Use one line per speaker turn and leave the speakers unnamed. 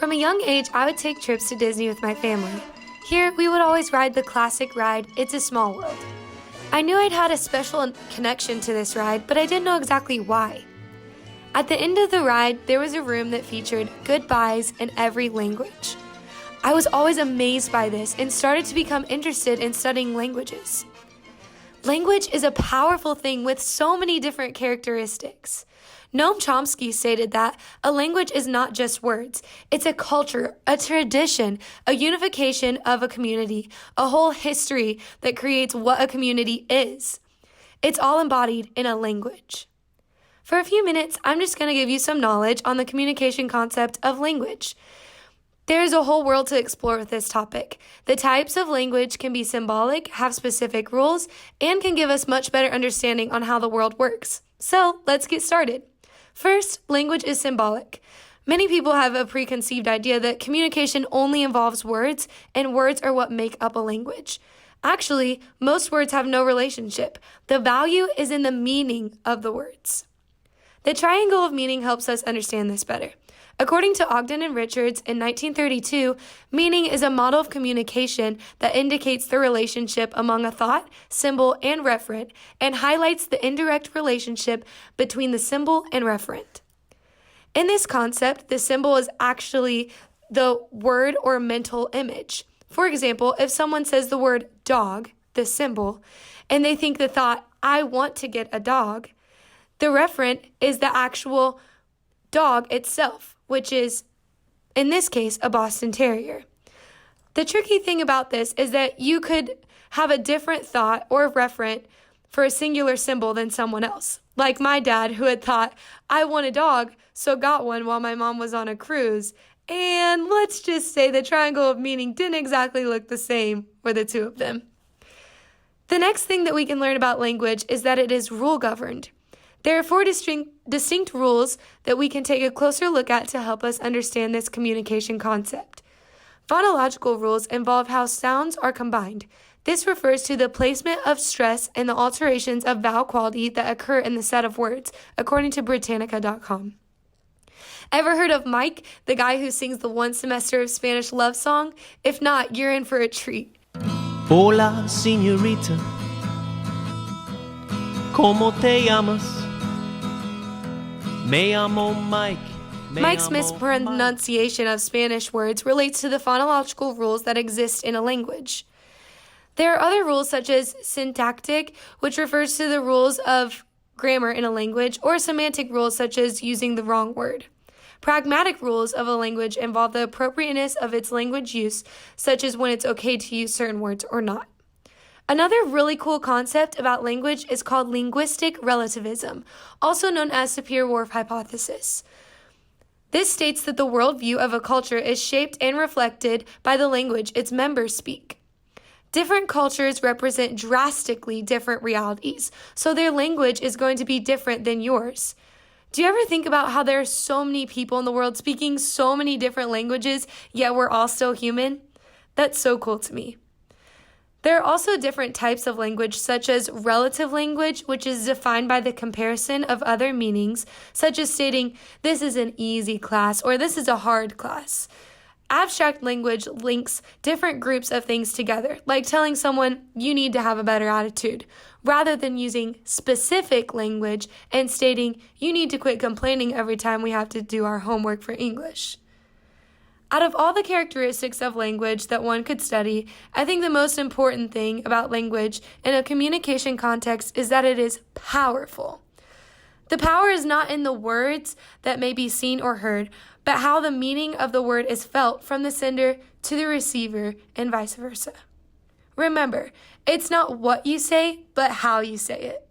From a young age, I would take trips to Disney with my family. Here, we would always ride the classic ride, It's a Small World. I knew I'd had a special connection to this ride, but I didn't know exactly why. At the end of the ride, there was a room that featured goodbyes in every language. I was always amazed by this and started to become interested in studying languages. Language is a powerful thing with so many different characteristics. Noam Chomsky stated that a language is not just words. It's a culture, a tradition, a unification of a community, a whole history that creates what a community is. It's all embodied in a language. For a few minutes, I'm just going to give you some knowledge on the communication concept of language. There's a whole world to explore with this topic. The types of language can be symbolic, have specific rules, and can give us much better understanding on how the world works. So, let's get started. First, language is symbolic. Many people have a preconceived idea that communication only involves words, and words are what make up a language. Actually, most words have no relationship. The value is in the meaning of the words. The triangle of meaning helps us understand this better. According to Ogden and Richards in 1932, meaning is a model of communication that indicates the relationship among a thought, symbol, and referent, and highlights the indirect relationship between the symbol and referent. In this concept, the symbol is actually the word or mental image. For example, if someone says the word dog, the symbol, and they think the thought, I want to get a dog, the referent is the actual dog itself, which is, in this case, a Boston Terrier. The tricky thing about this is that you could have a different thought or referent for a singular symbol than someone else. Like my dad, who had thought, I want a dog, so got one while my mom was on a cruise. And let's just say the triangle of meaning didn't exactly look the same for the two of them. The next thing that we can learn about language is that it is rule-governed. There are 4 distinct rules that we can take a closer look at to help us understand this communication concept. Phonological rules involve how sounds are combined. This refers to the placement of stress and the alterations of vowel quality that occur in the set of words, according to Britannica.com. Ever heard of Mike, the guy who sings the one semester of Spanish love song? If not, you're in for a treat.
Hola, señorita. ¿Cómo te llamas? Me llamo Mike.
Mike's mispronunciation of Spanish words relates to the phonological rules that exist in a language. There are other rules such as syntactic, which refers to the rules of grammar in a language, or semantic rules such as using the wrong word. Pragmatic rules of a language involve the appropriateness of its language use, such as when it's okay to use certain words or not. Another really cool concept about language is called linguistic relativism, also known as Sapir-Whorf hypothesis. This states that the worldview of a culture is shaped and reflected by the language its members speak. Different cultures represent drastically different realities, so their language is going to be different than yours. Do you ever think about how there are so many people in the world speaking so many different languages, yet we're all still human? That's so cool to me. There are also different types of language, such as relative language, which is defined by the comparison of other meanings, such as stating, this is an easy class, or this is a hard class. Abstract language links different groups of things together, like telling someone, you need to have a better attitude, rather than using specific language and stating, you need to quit complaining every time we have to do our homework for English. Out of all the characteristics of language that one could study, I think the most important thing about language in a communication context is that it is powerful. The power is not in the words that may be seen or heard, but how the meaning of the word is felt from the sender to the receiver and vice versa. Remember, it's not what you say, but how you say it.